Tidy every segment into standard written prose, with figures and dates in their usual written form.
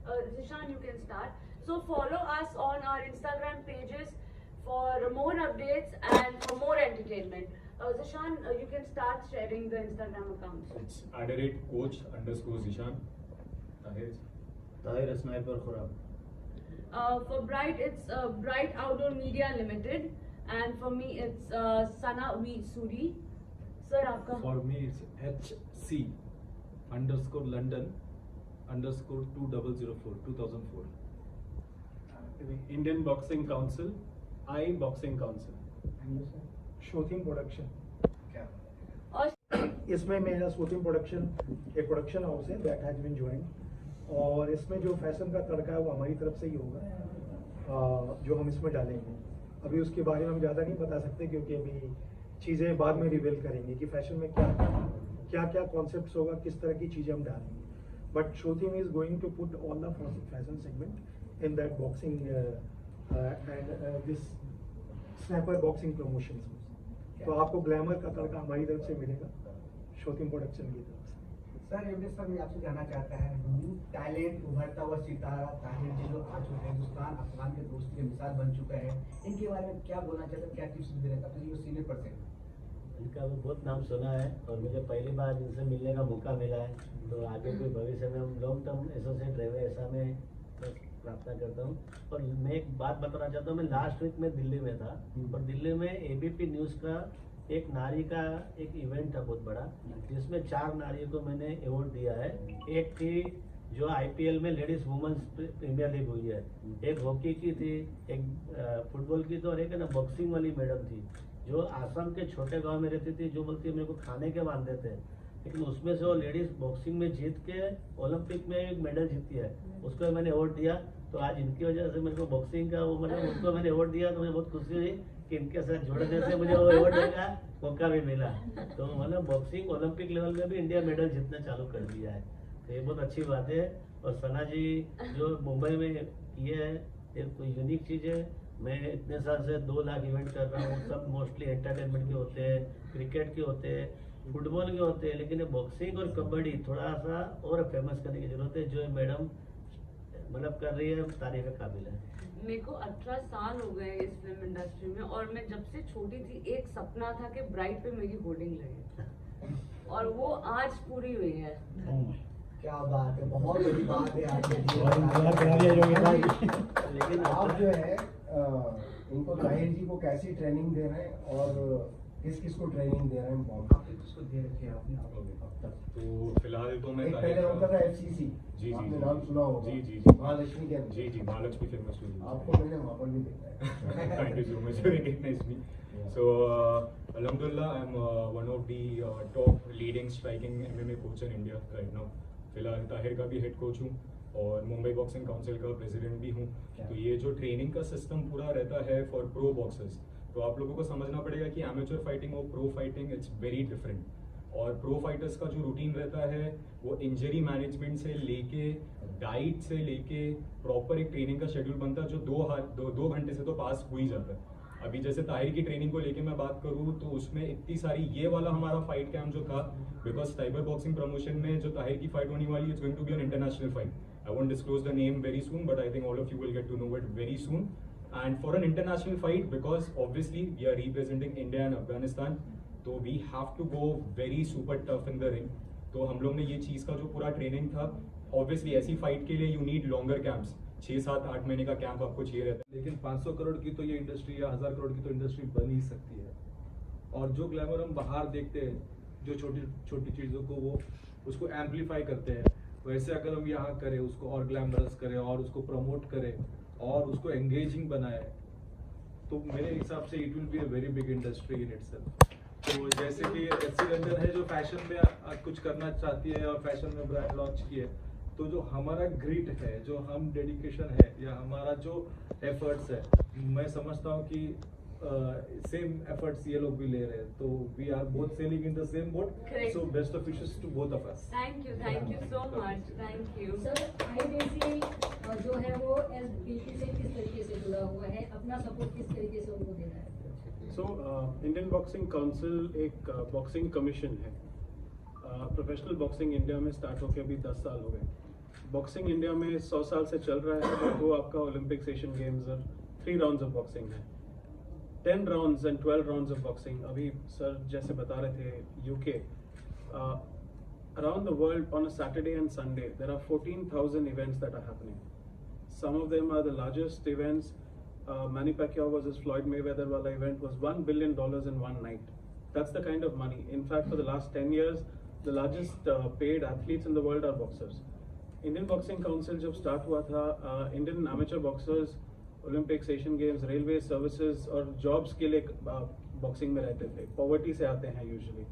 Zishan, you can start. So follow us on our Instagram pages for more updates and for more entertainment. Zishan, you can start sharing the Instagram accounts. It's @coach_Zishan. Tahir Sniper Khurab. For Bright, it's Bright Outdoor Media Limited, and for me, it's Sana V Suri. Sir, आपका? For me, it's HC_London_2004 2004. Indian Boxing Council, Boxing Council. शोथिम production. और इसमें मेरा शोथिम production एक production house है that has been join, और इसमें जो फैशन का तड़का है वो हमारी तरफ से ही होगा, जो हम इसमें डालेंगे। अभी उसके बारे में हम ज़्यादा नहीं बता सकते क्योंकि अभी चीज़ें बाद में रिवील करेंगे कि फैशन में क्या क्या कॉन्सेप्ट्स होगा, किस तरह की चीज़ें हम डालेंगे। बट शोथिम is going to put all the fashion segment in that boxing and this snapper boxing promotions. तो आपको ग्लैमर का तड़का हमारी तरफ से मिलेगा शोथिम प्रोडक्शन की तरफ से। सर एमएस सर, मैं आपसे जानना चाहता है, न्यू टैलेंट उभरता हुआ सितारा ताहिर जी जो आज हिंदुस्तान अफगान के दोस्ती की मिसाल बन चुका है, इनके बारे में क्या बोलना चाहते हैं, क्या टिप्स दे रहे हैं अपने जो सीनियर पर्सन? इनका भी बहुत नाम सुना है और मुझे पहली बार इनसे मिलने का मौका मिला है, तो आगे कोई भविष्य में हम लॉन्ग टर्म एसोसिएट रहे ऐसा मैं प्रार्थना करता हूँ। और मैं एक बात बताना चाहता हूँ, मैं लास्ट वीक में दिल्ली में था और दिल्ली में एबीपी न्यूज़ का एक नारी का एक इवेंट था बहुत बड़ा, जिसमें 4 नारियों को मैंने अवार्ड दिया है। एक थी जो आईपीएल में लेडीज वुमेन्स प्रीमियर लीग हुई है, एक हॉकी की थी, एक फुटबॉल की थी, और एक है ना बॉक्सिंग वाली मैडम थी जो आसाम के छोटे गांव में रहती थी, जो बोलती है मेरे को खाने के बांधे थे, लेकिन उसमें से वो लेडीज बॉक्सिंग में जीत के ओलंपिक में एक मेडल जीती है, उसको मैंने अवार्ड दिया। तो आज इनकी वजह से मेरे को बॉक्सिंग का वो मतलब उसको मैंने अवार्ड दिया, तो मुझे बहुत खुशी हुई कि इनके साथ जुड़ने से मुझे वो अवार्ड देने का मौका भी मिला। तो मतलब बॉक्सिंग ओलंपिक लेवल में भी इंडिया मेडल जीतना चालू कर दिया है, तो ये बहुत अच्छी बात है। और सना जी जो मुंबई में किए है ये कोई यूनिक चीज़ है। मैं इतने साल से 2 लाख इवेंट कर रहा हूँ, सब मोस्टली एंटरटेनमेंट के होते हैं, क्रिकेट के होते हैं, फुटबॉल के होते हैं, लेकिन ये बॉक्सिंग और कबड्डी थोड़ा सा और फेमस करने की जरूरत है, जो मैडम मतलब कर रही है, तारीफ के काबिल है। मेरे को 18 साल हो गए इस फिल्म इंडस्ट्री में, और मैं जब से छोटी थी एक सपना था कि ब्राइट पे मेरी होर्डिंग लगे, और वो आज पूरी हुई है। क्या बात है, बहुत बड़ी बात है आज के लेकिन आप जो है इनको ताहिर जी को कैसी ट्रेनिंग दे रहे हैं और किस किस को ट्रेनिंग दे रहे हैं, किसको दे रखे हैं आपने अब तक? तो फिलहाल तो मैं एक पहले होता था एफसीसी, जी आपने नाम सुना होगा, जी महालक्ष्मी के जी महालक्ष्मी फिल्म स्टूडियो, आपको मैंने वहाँ पर भी देखा है। Thank you so much for recognizing me. So, Alhamdulillah, I'm one of the top leading striking MMA coach in India right now. फिलहाल ताहिर का भी हेड कोच हूँ और मुंबई बॉक्सिंग काउंसिल का प्रेसिडेंट भी हूँ। तो ये जो ट्रेनिंग का सिस्टम पूरा रहता है फॉर प्रो बॉक्सर्स, तो आप लोगों को समझना पड़ेगा कि एमेच्योर फाइटिंग और pro fighting it's very different. और प्रो फाइटर्स का जो रूटीन रहता है वो इंजरी मैनेजमेंट से लेके डाइट से लेके प्रॉपर एक ट्रेनिंग का शेड्यूल बनता है जो 2 घंटे से तो पास हो ही जाता है। अभी जैसे ताहिर की ट्रेनिंग को लेके मैं बात करूँ तो उसमें इतनी सारी, ये वाला हमारा फाइट कैंप जो था, बिकॉज टाइगर बॉक्सिंग प्रमोशन में जो ताहिर की फाइट होने वाली है, it's going to be an international fight. I won't disclose the name very soon, but I think all of you will get to know it very soon. And for an international fight, because obviously we are representing India and Afghanistan, तो we have to go very super tough in the ring. तो हम लोग ने ये चीज़ का जो पूरा training था, obviously ऐसी फाइट के लिए you need longer camps, 6, 7, 8 महीने का कैंप आपको चाहिए रहता है। लेकिन 500 करोड़ की तो ये इंडस्ट्री या 1000 करोड़ की तो इंडस्ट्री बन ही सकती है। और जो ग्लैमर हम बाहर देखते हैं, जो छोटी छोटी चीज़ों को वो उसको एम्पलीफाई करते हैं, वैसे अगर हम यहाँ करें, उसको और ग्लैमरस करें और उसको प्रमोट करें और उसको एंगेजिंग बनाए, तो मेरे हिसाब से it will be a very big industry in itself. तो जैसे कि एफसी लंदन है जो फैशन में कुछ करना चाहती है और फैशन में ब्रांड लॉन्च की है, तो जो हमारा ग्रिट है, जो हम डेडिकेशन है या हमारा जो एफर्ट्स है, मैं समझता हूँ कि सेम एफर्ट्स ये लोग भी ले रहे हैं, तो we are both sailing in the same boat. So best of wishes to both of us. Thank you so much, thank you. Sir IBC जो है वो एसबीसी से किस तरीके से जुड़ा हुआ है, अपना सपोर्ट किस तरीके से उनको देना है? सो इंडियन बॉक्सिंग काउंसिल एक बॉक्सिंग कमीशन है। प्रोफेशनल बॉक्सिंग इंडिया में स्टार्ट होकर अभी 10 साल हो गए। बॉक्सिंग इंडिया में 100 साल से चल रहा है, but वो आपका ओलंपिक्स, एशियन गेम्स और 3 राउंड्स ऑफ बॉक्सिंग है. 10 rounds and 12 rounds of boxing. अभी सर जैसे बता रहे थे UK, around the world on a Saturday and Sunday there are 14,000 events that are happening. Some of them are the largest events. Manny Pacquiao versus Floyd Mayweather wala event was $1 billion in one night. That's the kind of money. In fact, for the last 10 years, the largest paid athletes in the world are boxers. Indian Boxing Council जब start हुआ था, Indian amateur boxers Olympics, Asian Games, railway services और jobs के लिए boxing में रहते थे. Poverty से आते हैं usually.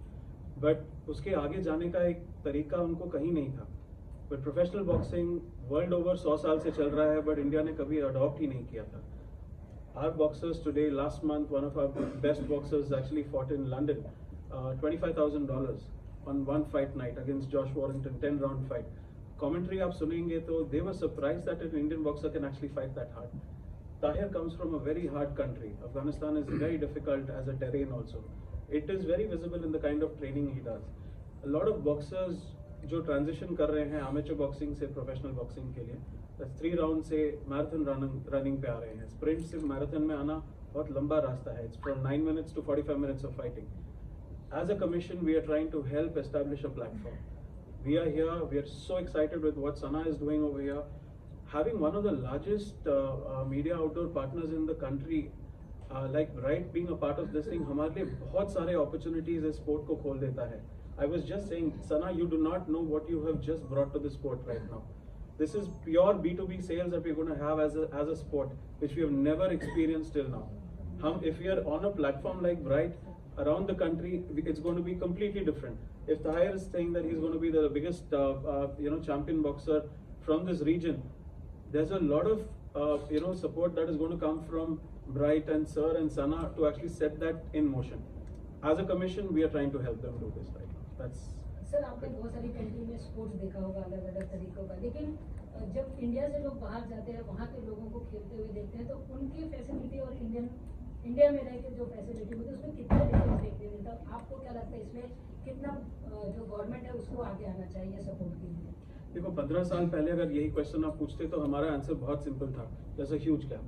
But उसके आगे जाने का एक तरीका उनको कहीं नहीं था. But professional boxing world over 100 साल से चल रहा है, but इंडिया ने कभी adopt ही नहीं किया था. Our boxers today, last month, one of our best boxers actually fought in London, $25,000 on one fight night against Josh Warrington, 10-round fight. Commentary आप सुनेंगे तो they were surprised that an Indian boxer can actually fight that hard. Tahir comes from a very hard country. Afghanistan is very difficult as a terrain also. It is very visible in the kind of training he does. A lot of boxers जो transition कर रहे हैं amateur boxing से professional boxing के लिए, 3 round से marathon running पे आ रहे हैं. Sprint से marathon में आना बहुत लंबा रास्ता है. It's from 9 minutes to 45 minutes of fighting. As a commission, we are trying to help establish a platform. We are here. We are so excited with what Sana is doing over here. Having one of the largest media outdoor partners in the country, like Bright being a part of this thing, हमारे लिए बहुत सारे opportunities इस sport को खोल देता है. I was just saying, Sana, you do not know what you have just brought to the sport right now. This is pure B2B sales that we're going to have as a sport, which we have never experienced till now. If we are on a platform like Bright, around the country, it's going to be completely different. If Tahir is saying that he's going to be the biggest, champion boxer from this region, there's a lot of, support that is going to come from Bright and Sir and Sana to actually set that in motion. As a commission, we are trying to help them do this right now. That's. Sir आपने बहुत सारी country में sports देखा होगा अलग अलग तरीकों का, लेकिन जब इंडिया से लोग बाहर जाते हैं, वहाँ के लोगों को खेलते हुए देखते हैं, तो उनकी फैसिलिटी और इंडिया में रह के जो फैसिलिटी होती है उसमें कितना डिफरेंस देखने मिलता है. आपको क्या लगता है इसमें कितना जो गवर्नमेंट है उसको आगे आना चाहिए सपोर्ट के लिए? देखो 15 साल पहले अगर यही क्वेश्चन आप पूछते तो हमारा आंसर बहुत सिंपल था. There's a huge gap.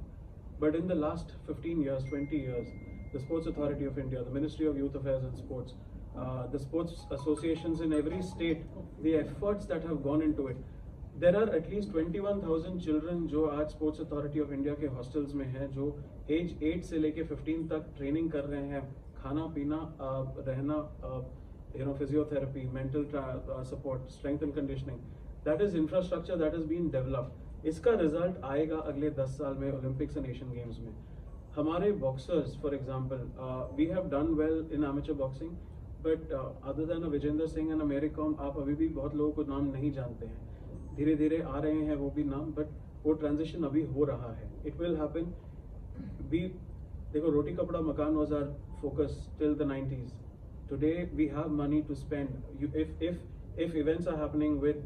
But in the last 15 years, 20 years, the Sports Authority of India, the Ministry of Youth Affairs and Sports, the sports associations in every state, the efforts that have gone into it. There are at least 21,000 children जो आज Sports Authority of India के hostels में हैं, जो age 8 से लेके 15 तक training कर रहे हैं, खाना पीना, रहना, physiotherapy, mental support, strength and conditioning. That is infrastructure that has been developed. इसका रिजल्ट आएगा अगले 10 साल में ओलंपिक्स एंड एशियन गेम्स में. हमारे boxers for example, we have done well in amateur boxing, but other than Vijender Singh and Mary Kom, आप अभी भी बहुत लोगों को नाम नहीं जानते हैं. धीरे धीरे आ रहे हैं वो भी नाम, बट वो ट्रांजिशन अभी हो रहा है. It will happen. देखो roti kapda makaan was our focus till the 90s. Today we have money to spend. If events are happening with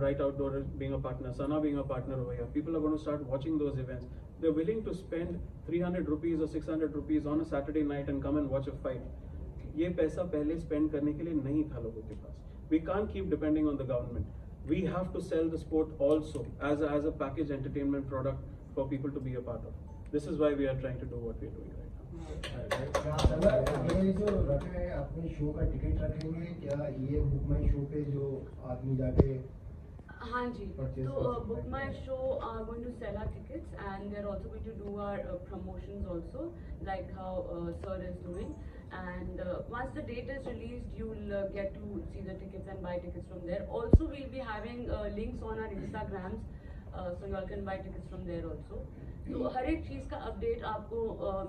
Bright Outdoor being a partner, Sana being a partner over here, people are going to start watching those events. They're willing to spend 300 rupees or 600 rupees on a Saturday night and come and watch a fight. ये पैसा पहले spend करने के लिए नहीं था लोगों के पास. We can't keep depending on the government. We have to sell the sport also as a package entertainment product for people to be a part of. This is why we are trying to do what we are doing right now. ये जो रखा है अपने show का ticket रखेंगे क्या, ये book माई show पे जो आदमी जाके? हाँ जी, तो Book My Show are going to sell our tickets, and they're also going to do our promotions also, like how Sir is doing. And once the date is released, you'll get to see the tickets and buy tickets from there. Also, we'll be having links on our Instagrams, so you all can buy tickets from there also. तो हर एक चीज़ का update आपको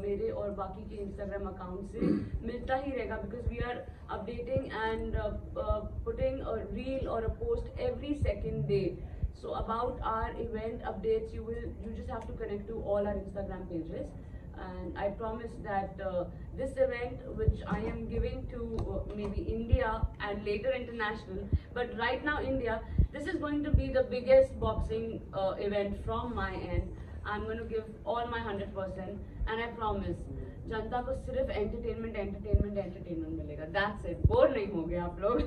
मेरे और बाकी के Instagram account से मिलता ही रहेगा, because we are updating and putting a reel और a post every second day. So about our event updates, you just have to connect to all our Instagram pages, and I promise that this event, which I am giving to maybe India and later international, but right now India, this is going to be the biggest boxing event from my end. I'm going to give all my 100%, and I promise जनता को सिर्फ entertainment मिलेगा. That's it. Bore नहीं होंगे आप लोग.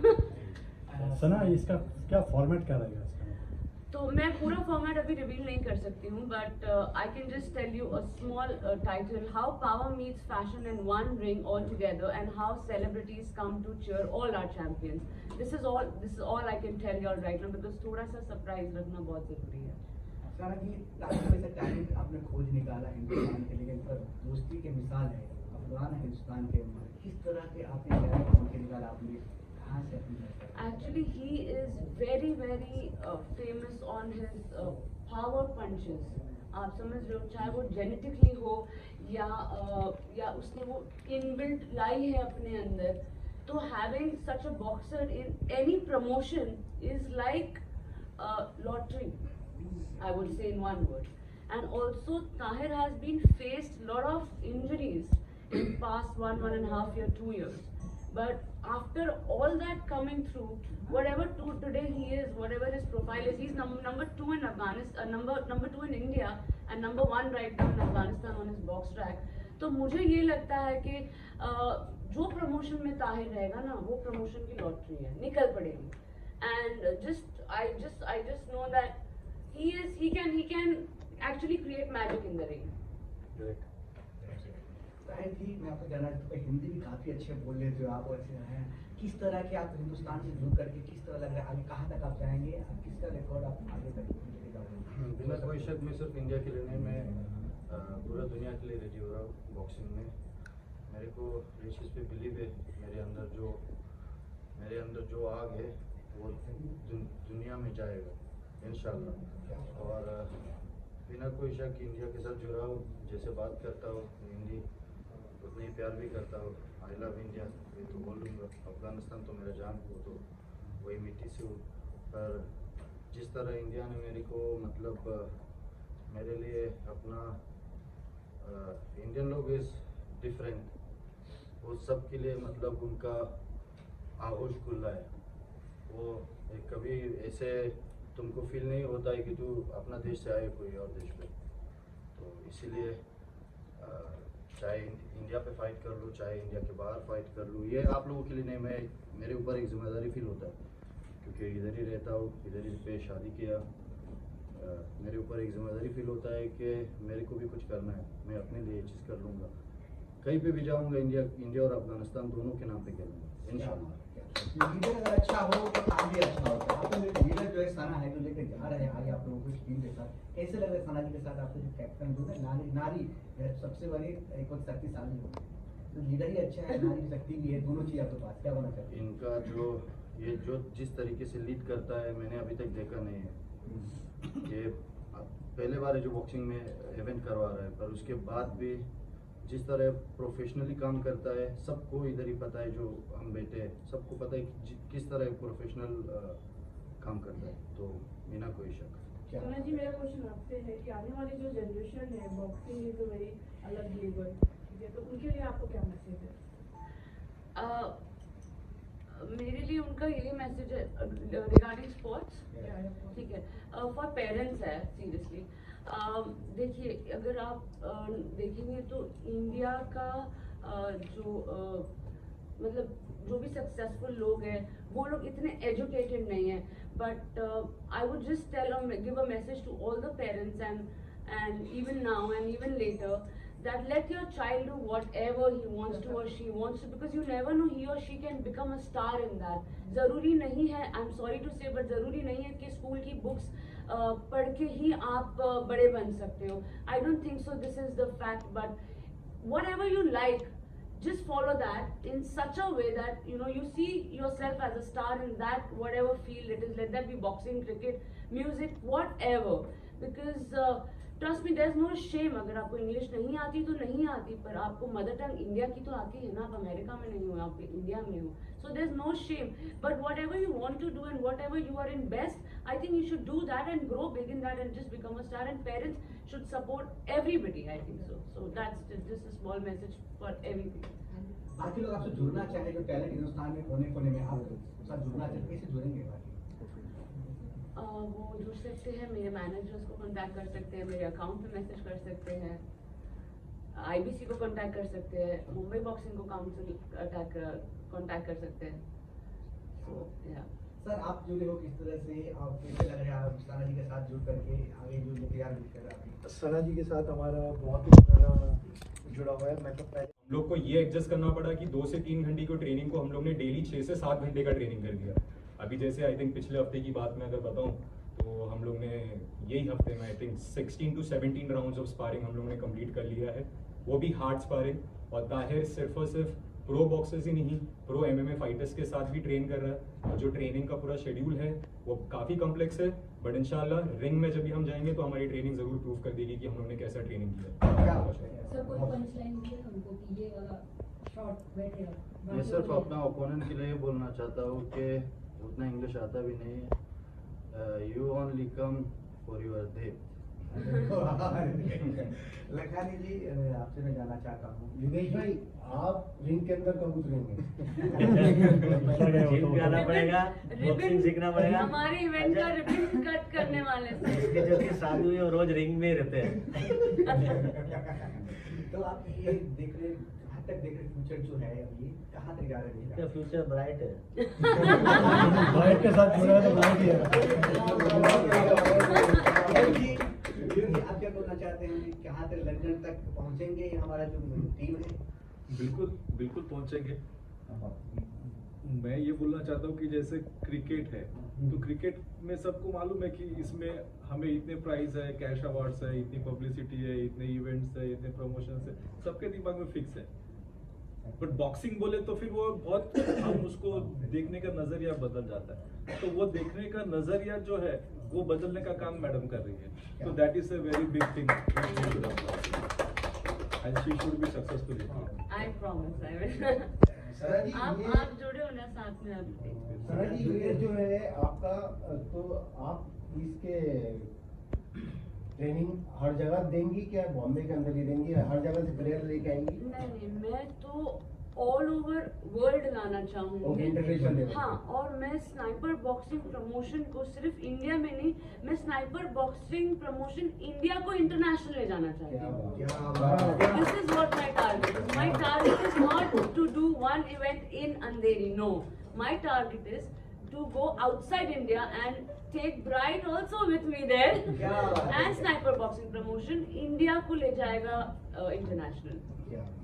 सना, इसका क्या format क्या रहेगा इसका? तो मैं पूरा फॉर्मेट अभी रिवील नहीं कर सकती हूँ, but I can just tell you a small title, how power meets fashion in one ring all together and how celebrities come to cheer all our champions. This is all I can tell you all right now, because थोड़ा सा surprise रखना बहुत जरूरी है. सारा जी काफी में से टैलेंट आपने खोज निकाला हिंदुस्तान के लिए, पर दोस्ती के मिसाल है अफगान है हिंदुस्तान के. किस तरह के आपने टैलेंट खोज के निकाला, आपने कहाँ से अपनी Actually, he is very famous on his power punches. आप समझ रहे हो, चाहे वो जेनेटिकली हो या उसने वो इनबिल्ट लाई है अपने अंदर. तो having such a boxer in any promotion is like lottery, I would say in one word. And also Tahir has been faced lot of injuries in past 1.5 year, 2 years. But after all that coming through, whatever today he is, whatever his profile is, he's number 2 in Afghanistan, number 2 in India, and number 1 right now in Afghanistan on his box track. तो मुझे ये लगता है कि जो promotion में ताहिर रहेगा ना, वो प्रमोशन की लॉटरी है, निकल पड़ेगी. And I just know that he can actually create magic in the ring. Sahir जी, मैं आपको जानना चाहता हूँ, हिंदी भी काफ़ी अच्छे बोल लेते हो आप, ऐसे हैं किस तरह के आप हिंदुस्तान से जुड़ करके किस तरह लग रहा है, आगे कहाँ तक आप जाएंगे, आप किसका रिकॉर्ड आप आगे तक बिना कोई शक में सिर्फ इंडिया के लिए नहीं, मैं पूरा दुनिया के लिए रेडी हो रहा हूँ बॉक्सिंग में. मेरे को ये चीज़ पे बिलीव है, मेरे अंदर जो आग है वो दुनिया में जाएगा इंशाल्लाह. और बिना कोई शक इंडिया के साथ जुड़ा हूँ, जैसे बात करता हूँ हिंदी उतने ही प्यार भी करता हूँ. आई लव इंडिया ये तो बोलूँगा. अफगानिस्तान तो मेरा जान हो, तो वही मिट्टी से हूँ. पर जिस तरह इंडिया ने मेरे को मतलब मेरे लिए अपना इंडियन लोग इज़ डिफरेंट, वो सब के लिए मतलब उनका आगोश खुला है. वो कभी ऐसे तुमको फील नहीं होता है कि तू अपना देश से आए कोई और देश में. तो इसीलिए चाहे इंडिया पे फाइट कर लूँ, चाहे इंडिया के बाहर फाइट कर लूँ, ये आप लोगों के लिए नहीं, मेरे ऊपर एक जिम्मेदारी फील होता है क्योंकि इधर ही रहता हूँ, इधर ही पे शादी किया. मेरे ऊपर एक जिम्मेदारी फील होता है कि मेरे को भी कुछ करना है, मैं अपने लिए ये चीज़ कर लूँगा. कहीं पे भी जाऊँगा, इंडिया और अफगानिस्तान दोनों के नाम पे खेलूँगा इंशाल्लाह. लीडर अगर अच्छा हो तो काम भी अच्छा होता है. आपको लीडर जो है सना है, जो लेकर जा रहे हैं आगे आप लोगों को इस टीम के साथ, कैसे लग रहा है सना जी के साथ आपको जो कैप्टन जो है नारी सबसे बड़ी एक वक्त शक्तिशाली हो, तो लीडर ही अच्छा है, नारी शक्ति भी है, दोनों चीज़ आपके पास, क्या होना चाहिए? इनका जो जिस तरीके से लीड करता है मैंने अभी तक देखा नहीं है. ये पहले बार जो बॉक्सिंग में इवेंट करवा रहा है, पर उसके बाद भी जिस तरह प्रोफेशनली काम करता है, सबको इधर ही पता है, जो हम बैठे हैं सबको पता है कि किस तरह प्रोफेशनल काम करता है. तो बिना कोई शक. सोना जी, मेरा क्वेश्चन आपसे है कि आने वाली जो जनरेशन है, बॉक्सिंग इज अ वेरी अलग लेवल, ठीक है, तो उनके लिए आपको क्या मैसेज है? मेरे लिए उनका यही मैसेज है रिगार्डिंग स्पोर्ट्स, ठीक है, फॉर पेरेंट्स है सीरियसली. देखिए, अगर आप देखेंगे तो इंडिया का मतलब जो भी सक्सेसफुल लोग हैं वो लोग इतने एजुकेटेड नहीं हैं. But I would just give a message to all the parents and even now and even later, that let your child do whatever he wants to or she wants to, because you never know, he or she can become a star in that. ज़रूरी नहीं है, I'm sorry to say, but ज़रूरी नहीं है कि school की books पढ़ के ही आप बड़े बन सकते हो. I don't think so, this is the fact. But whatever you like, just follow that in such a way that you see yourself as a star in that whatever field it is, let that be boxing, cricket, music, whatever. Because trust me, there is no shame. अगर आपको English नहीं आती तो नहीं आती, पर आपको mother tongue India की तो आती है ना. आप अमेरिका में नहीं हो, आप इंडिया में हो, so there is no shame. But whatever you want to do and whatever you are in best, I think you should do that and grow big in that and just become a star. And parents should support everybody, I think so. So that's just a small message for everything. बाकी लोग आपसे जुड़ना चाहे, जो talent Hindustan में कोने कोने में आपके साथ जुड़ना चाहे, कैसे जुड़ेंगे? वो जुड़ सकते हैं, मेरे मैनेजर्स को कांटेक्ट कर सकते हैं, मेरे अकाउंट पे मैसेज कर सकते हैं, आईबीसी को कांटेक्ट कर सकते हैं, मुंबई बॉक्सिंग को काउंसिल कांटेक्ट कर सकते हैं. सो या सर आप जुड़े हो किस तरह से, आप कैसे लग रहा है सना जी के साथ जुड़ करके आगे जो तैयार कर रहा है? सना जी के साथ हमारा बहुत ही पुराना जुड़ा हुआ है। मैं तो पहले हम लोग को ये एडजस्ट करना पड़ा कि 2 से 3 घंटे की ट्रेनिंग को हम लोग ने डेली 6 से 7 घंटे का ट्रेनिंग कर दिया। अभी जैसे आई थिंक पिछले हफ्ते की बात मैं अगर बताऊं तो हम लोग ने यही हफ्ते में I think 16 to 17 rounds of sparring हम लोग ने कंप्लीट कर लिया है, वो भी हार्ड स्पारिंग। और ताहिर सिर्फ और सिर्फ प्रो बॉक्सर्स ही नहीं, प्रो MMA फाइटर्स के साथ भी ट्रेन कर रहा है। और जो ट्रेनिंग का पूरा शेड्यूल है वो काफ़ी कॉम्प्लेक्स है, बट इंशाल्लाह रिंग में जब भी हम जाएंगे तो हमारी ट्रेनिंग ज़रूर प्रूव कर देगी कि हम लोगों ने कैसा ट्रेनिंग किया है। सर कोई पंच लाइन मिले हमको कि ये वाला शॉट बैठेगा? मैं सिर्फ अपना ओपोनेंट के लिए बोलना चाहता हूँ कि उतना इंग्लिश आता भी नहीं है। You only come for your day. Lakhani ji आपसे मैं जानना चाहता हूँ, योगेश भाई आप रिंग के अंदर कब उतरेंगे? जिम भी आना पड़ेगा, बॉक्सिंग सीखना पड़ेगा। हमारे इवेंट का रिबन कट करने वाले थे। इसके जो कि साधु है वो रोज रिंग में ही रहते हैं। तो आप ये देख रहे कहाँ तक देख रहे फ्यूचर जो है अभी कहाँ तक जा रहे हैं? फ्यूचर ब्राइट है। ब्राइट के साथ जुड़ा है तो ब्राइट ही है। आप क्या बोलना चाहते हैं कि कहाँ तक लंदन तक पहुँचेंगे ये हमारा जो टीम है? बिल्कुल बिल्कुल पहुंचेंगे। मैं ये बोलना चाहता हूँ कि जैसे क्रिकेट है तो क्रिकेट में सबको मालूम है कि इसमें हमें इतने प्राइज है, कैश अवार्ड्स है, इतनी पब्लिसिटी है, इतने इवेंट्स है, इतने प्रमोशंस है, सबके दिमाग में फिक्स है। बट बॉक्सिंग बोले तो फिर वो बहुत हम उसको देखने का नजरिया बदल जाता है। तो वो देखने का नजरिया जो है वो बदलने का काम मैडम कर रही है। तो that is a very big thing and she should be successful. I promise I will. सना जी आप जुड़े हो ना साथ में अब? सना जी ये जो है आपका, तो आप इसके ट्रेनिंग हर जगह देंगी क्या? बॉम्बे के अंदर ही देंगी, हर जगह से प्लेयर लेके आएंगी? नहीं, मैं तो ऑल ओवर वर्ल्ड लाना चाहूंगी। International level. हाँ, और मैं स्नाइपर बॉक्सिंग प्रमोशन को सिर्फ इंडिया में नहीं, मैं स्नाइपर बॉक्सिंग प्रमोशन इंडिया को इंटरनेशनल ले जाना चाहती हूँ। This is what my target is. My target is not to do one event in Andheri. No, my target is to go outside India and take Bright also with me there. And sniper boxing promotion India को ले जाएगा international.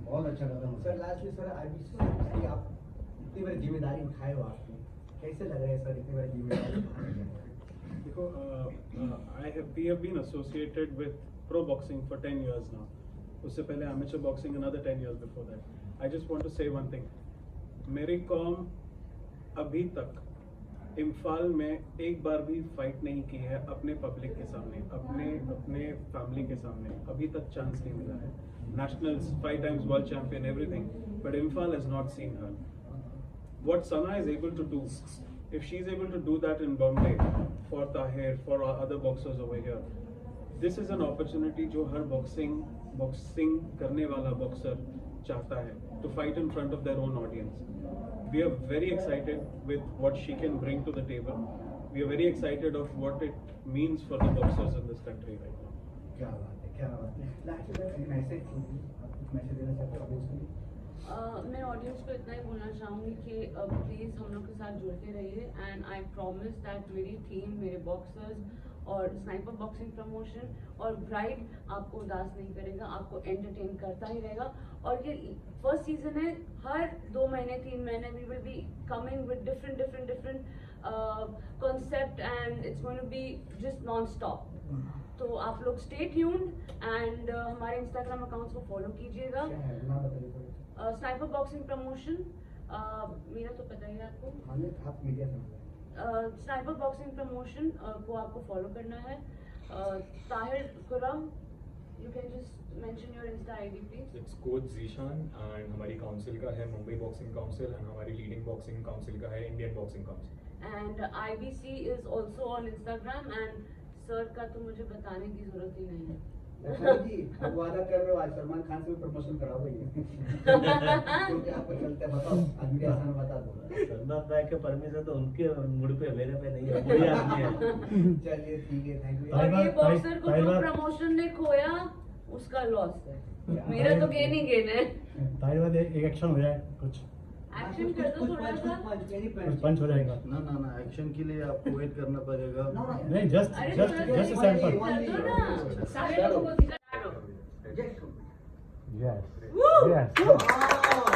बहुत अच्छा कदम। Sir lastly sir IBC आप इतनी बड़ी जिम्मेदारी उठाए हो, आपने कैसे लग रहा है सर इतनी बड़ी जिम्मेदारी? देखो, we have been associated with pro boxing for 10 years now. उससे पहले amateur boxing another 10 years before that. I just want to say one thing. मेरी कॉम अभी तक इम्फाल में एक बार भी फाइट नहीं की है अपने पब्लिक के सामने, अपने फैमिली के सामने। अभी तक चांस नहीं मिला है। Nationals, 5 times world champion, everything, but Imphal has not seen her. What Sana is able to do, if she's able to do that in Bombay for Tahir, for other boxers over here, this is an opportunity जो हर boxing करने वाला boxer चाहता है, to fight in front of their own audience. We are very excited with what she can bring to the table. We are very excited of what it means for the boxers in this country right now. क्या बात है, क्या बात है। Last में message देना चाहते हो ऑडियंस को? मैं ऑडियंस को इतना ही बोलना चाहूँगी कि प्लीज़ हम लोग के साथ जुड़ते रहिए। एंड आई प्रॉमिस दैट मेरी टीम, मेरे बॉक्सर्स और स्नाइपर बॉक्सिंग प्रमोशन और ब्राइट आपको उदास नहीं करेगा, आपको एंटरटेन करता ही रहेगा। और ये फर्स्ट सीजन है, हर 2 महीने 3 महीने we will be coming with different concept and it's going to be just non stop. तो आप लोग स्टे ट्यून्ड एंड हमारे इंस्टाग्राम अकाउंट्स को फॉलो कीजिएगा। स्नाइपर बॉक्सिंग प्रमोशन मेरा तो पता ही है आपको, स्नाइपर बॉक्सिंग प्रमोशन को आपको फॉलो करना है। Tahir Khurram, you can just mention your Insta ID please. It's coach Zeeshan and हमारी काउंसिल का है मुंबई बॉक्सिंग काउंसिल एंड हमारी लीडिंग बॉक्सिंग काउंसिल का है Indian boxing council. And IBC is also on Instagram and sir का तो मुझे बताने की जरूरत ही नहीं है। जी आप वादा कर रहे हो आज सलमान खान से भी प्रमोशन कराओगे? तो क्या आपको चलता है, बताओ आज भी आसान बता दो। सलमान भाई के परमिशन तो उनके मुड़ पे, मेरे पे नहीं है, बुरी आदमी है। चलिए ठीक है, थैंक यू। और ये बॉक्सर को जो प्रमोशन ने खोया उसका लॉस है, मेरा तो गेन ही गेन है। ताहिर एक एक्शन हो जाए कुछ। एक्शन कर दो थोड़ा सा। पंच हो जाएगा। ना ना ना, एक्शन के लिए आपको वेट करना पड़ेगा। नहीं, जस्ट अरे जस्ट थोड़ा जस्ट सा सैंपल। कर दो ना। सारे लोगों को दिखा दो। Yes Woo! यस।